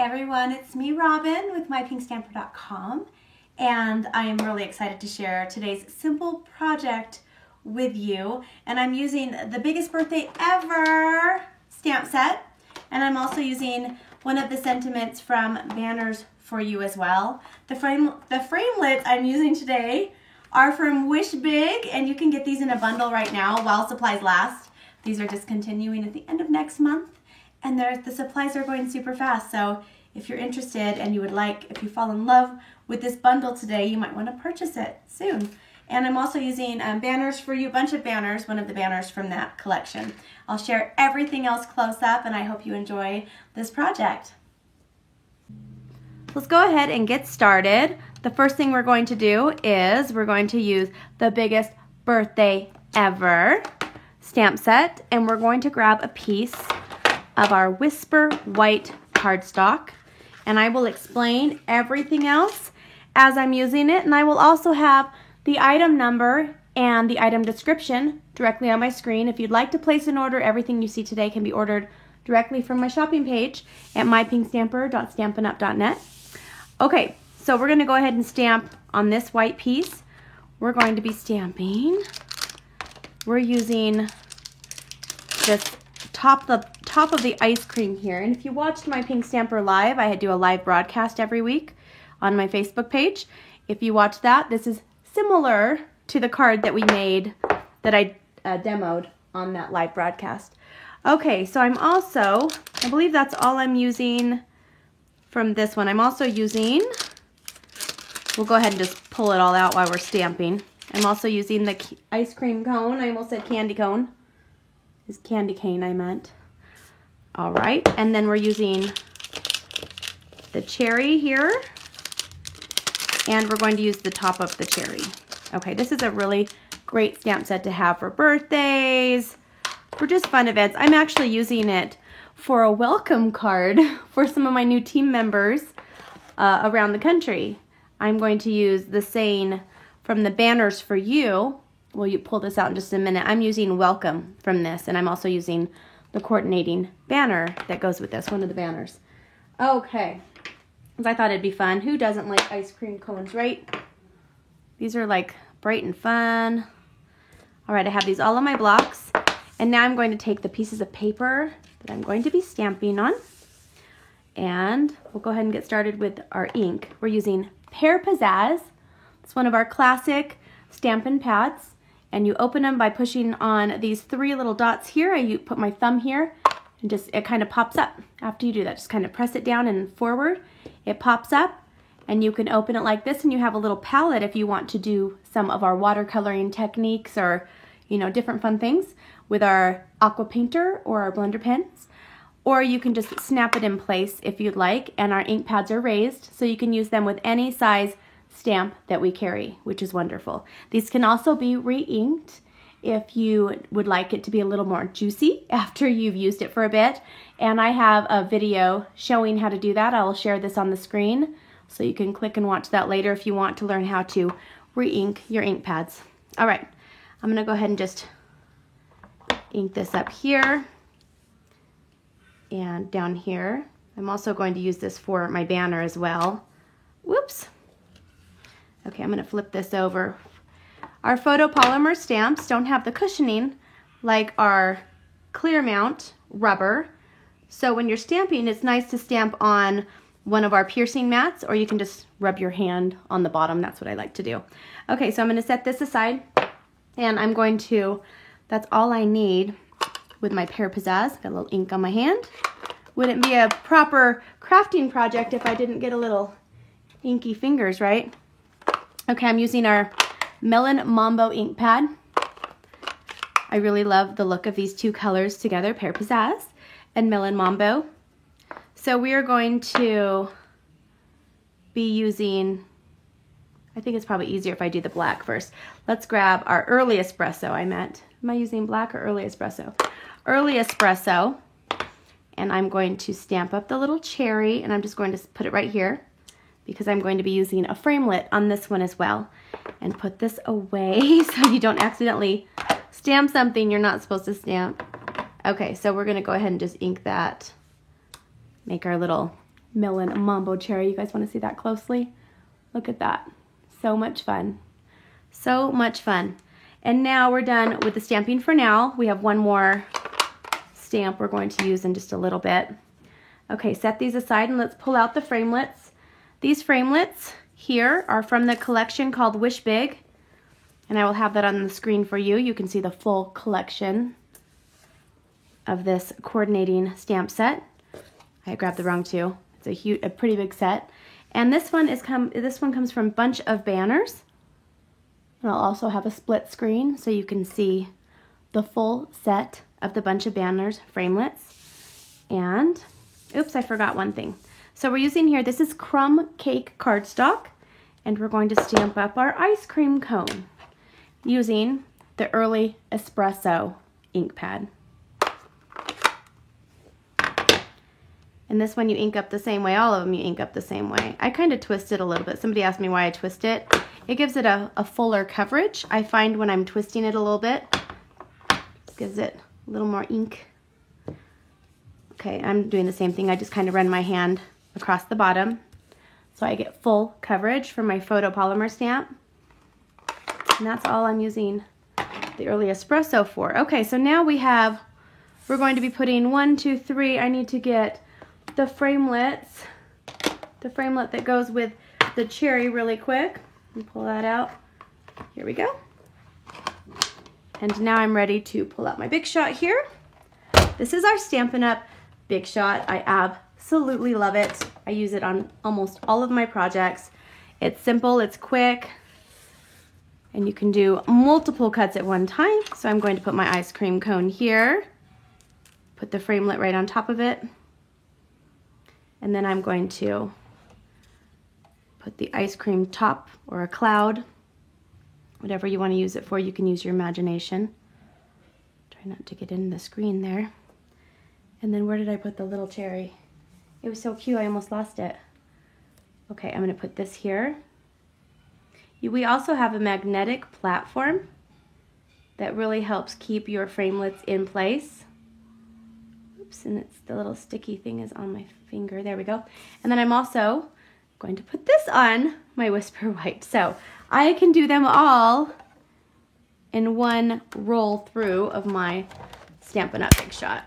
everyone, it's me Robyn with mypinkstamper.com, and I am really excited to share today's simple project with you. And I'm using the Biggest Birthday Ever stamp set, and I'm also using one of the sentiments from Banners for You as well. The framelits I'm using today are from Wish Big, and you can get these in a bundle right now while supplies last. These are discontinuing at the end of next month. And the supplies are going super fast, so if you're interested and you would like, if you fall in love with this bundle today, you might want to purchase it soon. And I'm also using Banners for You, a bunch of banners, one of the banners from that collection. I'll share everything else close up, and I hope you enjoy this project. Let's go ahead and get started. The first thing we're going to do is we're going to use the Biggest Birthday Ever stamp set, and we're going to grab a piece of our Whisper White cardstock, and I will explain everything else as I'm using it, and I will also have the item number and the item description directly on my screen. If you'd like to place an order, everything you see today can be ordered directly from my shopping page at mypinkstamper.stampinup.net. Okay, so we're going to go ahead and stamp on this white piece. We're going to be stamping. We're using this top of the ice cream here. And if you watched my Pink Stamper Live, I do a live broadcast every week on my Facebook page. If you watch that, this is similar to the card that we made that I demoed on that live broadcast. Okay, so I believe that's all I'm using from this one. I'm also using, we'll go ahead and just pull it all out while we're stamping. I'm also using the ice cream cone. I almost said candy cone. It's candy cane I meant. All right, and then we're using the cherry here, and we're going to use the top of the cherry. Okay, this is a really great stamp set to have for birthdays, for just fun events. I'm actually using it for a welcome card for some of my new team members around the country. I'm going to use the saying from the Banners for You. Well, you pull this out in just a minute. I'm using welcome from this, and I'm also using the coordinating banner that goes with this, one of the banners. Okay, because I thought it'd be fun. Who doesn't like ice cream cones, right? These are like bright and fun. All right, I have these all on my blocks, and now I'm going to take the pieces of paper that I'm going to be stamping on, and we'll go ahead and get started with our ink. We're using Pear Pizzazz. It's one of our classic Stampin' pads. And you open them by pushing on these three little dots here. You put my thumb here, and it kind of pops up. After you do that, just kind of press it down and forward. It pops up, and you can open it like this, and you have a little palette if you want to do some of our watercoloring techniques or, you know, different fun things with our aqua painter or our blender pens. Or you can just snap it in place if you'd like, and our ink pads are raised, so you can use them with any size stamp that we carry, which is wonderful. These can also be re-inked if you would like it to be a little more juicy after you've used it for a bit. And I have a video showing how to do that. I will share this on the screen, so you can click and watch that later if you want to learn how to re-ink your ink pads. All right, I'm gonna go ahead and just ink this up here and down here. I'm also going to use this for my banner as well. Whoops. Okay, I'm going to flip this over. Our photopolymer stamps don't have the cushioning like our clear mount rubber. So when you're stamping, it's nice to stamp on one of our piercing mats, or you can just rub your hand on the bottom. That's what I like to do. Okay, so I'm going to set this aside, and I'm going to, that's all I need with my Pear Pizzazz. Got a little ink on my hand. Wouldn't be a proper crafting project if I didn't get a little inky fingers, right? Okay, I'm using our Melon Mambo ink pad. I really love the look of these two colors together, Pear Pizzazz and Melon Mambo. So we are going to be using, I think it's probably easier if I do the black first. Let's grab our Early Espresso, Am I using black or Early Espresso? Early Espresso. And I'm going to stamp up the little cherry, and I'm just going to put it right here, because I'm going to be using a framelit on this one as well. And put this away so you don't accidentally stamp something you're not supposed to stamp. Okay, so we're going to go ahead and just ink that, make our little melon mambo cherry. You guys want to see that closely? Look at that. So much fun. So much fun. And now we're done with the stamping for now. We have one more stamp we're going to use in just a little bit. Okay, set these aside and let's pull out the framelits. These framelits here are from the collection called Wish Big, and I will have that on the screen for you. You can see the full collection of this coordinating stamp set. I grabbed the wrong two. It's a pretty big set. And this one comes from Bunch of Banners. And I'll also have a split screen so you can see the full set of the Bunch of Banners framelits. And, oops, I forgot one thing. So we're using here, this is CRUMB cake cardstock, and we're going to stamp up our ice cream cone using the early espresso ink pad. And this one you ink up the same way. All of them you ink up the same way. I kind of twist it a little bit. Somebody asked me why I twist it. It gives it a fuller coverage. I find when I'm twisting it a little bit, it gives it a little more ink. Okay, I'm doing the same thing. I just kind of run my hand across the bottom so I get full coverage for my photopolymer stamp. And that's all I'm using the early espresso for. Okay, so now we're going to be putting 1, 2, 3. I need to get the framelits, the framelit that goes with the cherry really quick. And pull that out. Here we go. And now I'm ready to pull out my Big Shot here. This is our Stampin' Up! Big Shot. I absolutely love it. I use it on almost all of my projects. It's simple, it's quick, and you can do multiple cuts at one time. So I'm going to put my ice cream cone here, put the framelit right on top of it, and then I'm going to put the ice cream top or a cloud, whatever you want to use it for. You can use your imagination. Try not to get in the screen there. And then where did I put the little cherry? It was so cute, I almost lost it. Okay, I'm going to put this here. We also have a magnetic platform that really helps keep your framelits in place. Oops, and it's the little sticky thing is on my finger. There we go. And then I'm also going to put this on my Whisper White. So I can do them all in one roll through of my Stampin' Up! Big Shot.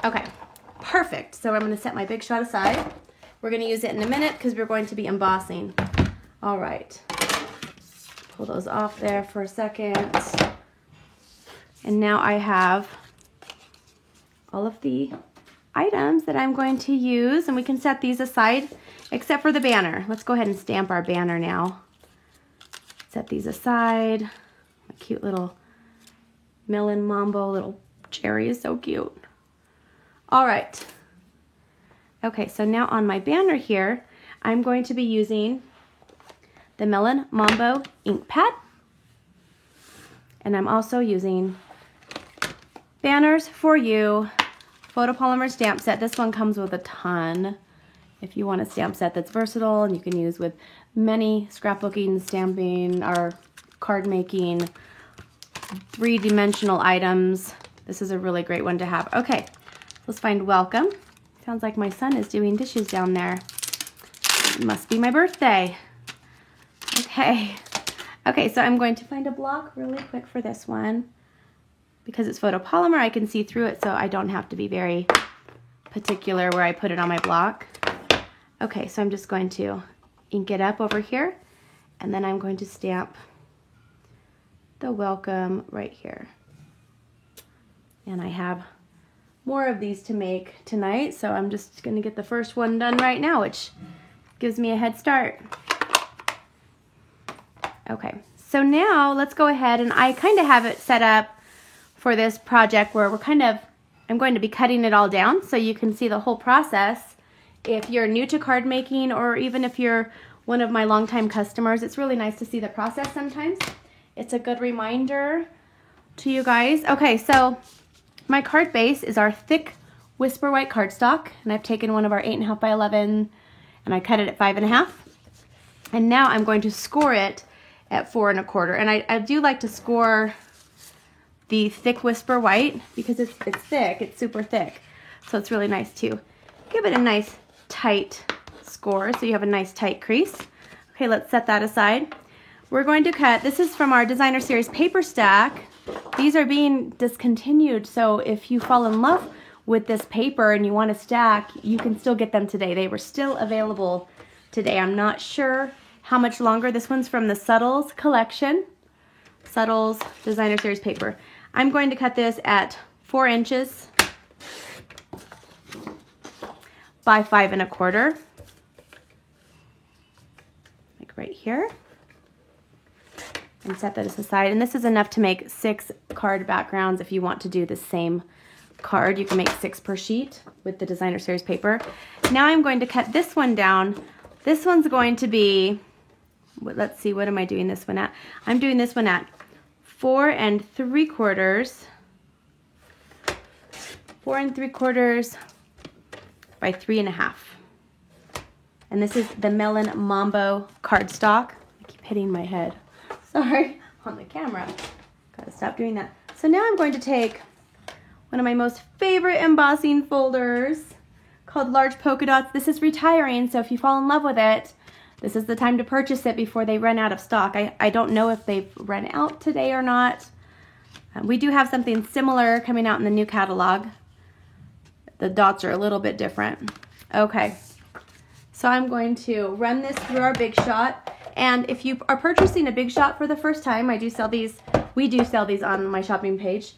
Okay, perfect. So I'm going to set my Big Shot aside. We're going to use it in a minute because we're going to be embossing. All right. Pull those off there for a second. And now I have all of the items that I'm going to use, and we can set these aside except for the banner. Let's go ahead and stamp our banner now. Set these aside. A cute little melon mambo, little cherry is so cute. All right. Okay, so now on my banner here, I'm going to be using the Melon Mambo ink pad. And I'm also using Banners for You photopolymer stamp set. This one comes with a ton. If you want a stamp set that's versatile and you can use with many scrapbooking, stamping, or card making, three-dimensional items, this is a really great one to have. Okay, let's find Welcome. Sounds like my son is doing dishes down there. It must be my birthday. Okay. Okay, so I'm going to find a block really quick for this one. Because it's photopolymer, I can see through it, so I don't have to be very particular where I put it on my block. Okay, so I'm just going to ink it up over here, and then I'm going to stamp the Welcome right here. And I have more of these to make tonight, so I'm just going to get the first one done right now, which gives me a head start. Okay, so now let's go ahead, and I kind of have it set up for this project where I'm going to be cutting it all down so you can see the whole process. If you're new to card making, or even if you're one of my longtime customers, it's really nice to see the process sometimes. It's a good reminder to you guys. Okay, so my card base is our thick Whisper White cardstock, and I've taken one of our 8.5 by 11 and I cut it at 5.5. And now I'm going to score it at 4 1/4. And I do like to score the thick Whisper White because it's thick, it's super thick. So it's really nice to give it a nice tight score so you have a nice tight crease. Okay, let's set that aside. We're going to cut, this is from our Designer Series paper stack. These are being discontinued, so if you fall in love with this paper and you want to stack, you can still get them today. They were still available today. I'm not sure how much longer. This one's from the Subtles collection. Subtles Designer Series paper. I'm going to cut this at 4 inches by 5 1/4. Like right here. And set that aside. And this is enough to make 6 card backgrounds. If you want to do the same card, you can make 6 per sheet with the Designer Series paper. Now I'm going to cut this one down. This one's going to be, let's see, what am I doing this one at? I'm doing this one at 4 3/4. 4 3/4 by 3 1/2. And this is the Melon MAMBO cardstock. I keep hitting my head. Sorry, on the camera. Gotta stop doing that. So now I'm going to take one of my most favorite embossing folders called Large Polka Dots. This is retiring, so if you fall in love with it, this is the time to purchase it before they run out of stock. I don't know if they've run out today or not. We do have something similar coming out in the new catalog. The dots are a little bit different. Okay, so I'm going to run this through our Big Shot. And if you are purchasing a Big Shot for the first time, I do sell these. We do sell these on my shopping page.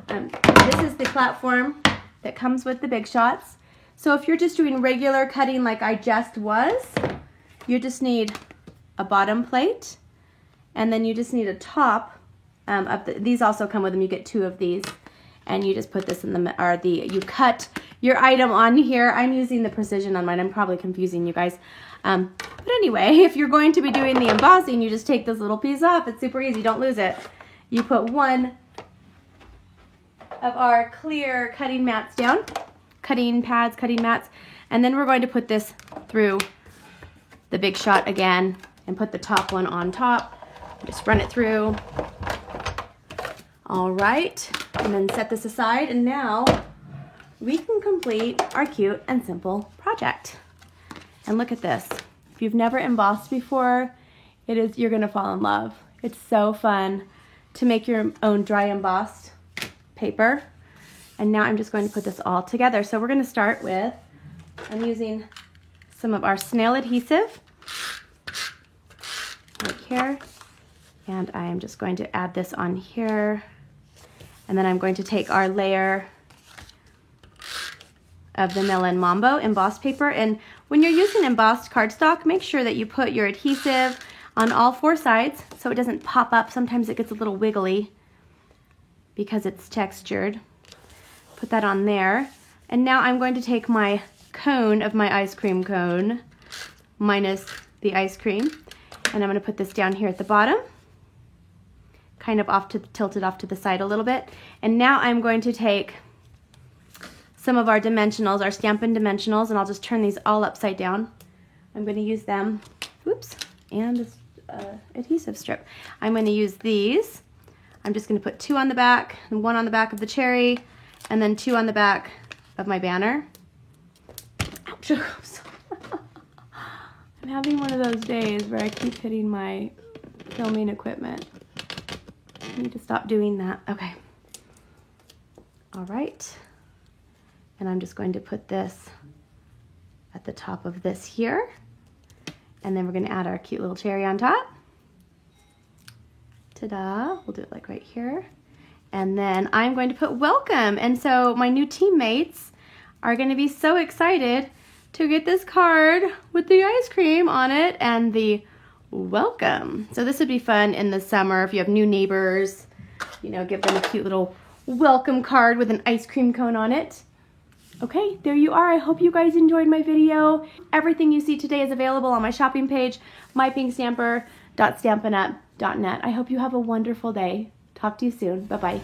This is the platform that comes with the Big Shots. So if you're just doing regular cutting like I just was, you just need a bottom plate, and then you just need a top. These also come with them. You get 2 of these, and you just put this in you cut your item on here. I'm using the precision on mine. I'm probably confusing you guys. But anyway, if you're going to be doing the embossing, you just take this little piece off. It's super easy. Don't lose it. You put one of our clear cutting mats down, cutting pads, cutting mats, and then we're going to put this through the Big Shot again and put the top one on top. Just run it through. All right, and then set this aside, and now we can complete our cute and simple project. And look at this. If you've never embossed before, you're gonna fall in love. It's so fun to make your own dry embossed paper. And now I'm just going to put this all together. So we're gonna start with, I'm using some of our snail adhesive right here. And I'm just going to add this on here. And then I'm going to take our layer of the Melon MAMBO embossed paper. And when you're using embossed cardstock, make sure that you put your adhesive on all 4 sides so it doesn't pop up. Sometimes it gets a little wiggly because it's textured. Put that on there. And now I'm going to take my cone of my ice cream cone minus the ice cream, and I'm going to put this down here at the bottom, kind of tilted off to the side a little bit. And now I'm going to take some of our dimensionals, our Stampin' dimensionals, and I'll just turn these all upside down. I'm going to use them, oops, and this adhesive strip. I'm going to use these. I'm just going to put 2 on the back, and 1 on the back of the cherry, and then 2 on the back of my banner. Ouch. I'm having one of those days where I keep hitting my filming equipment. I need to stop doing that. Okay. All right. And I'm just going to put this at the top of this here. And then we're going to add our cute little cherry on top. Ta-da. We'll do it like right here. And then I'm going to put welcome. And so my new teammates are going to be so excited to get this card with the ice cream on it and the welcome. So this would be fun in the summer if you have new neighbors, you know, give them a cute little welcome card with an ice cream cone on it. Okay, there you are. I hope you guys enjoyed my video. Everything you see today is available on my shopping page, mypinkstamper.stampinup.net. I hope you have a wonderful day. Talk to you soon. Bye-bye.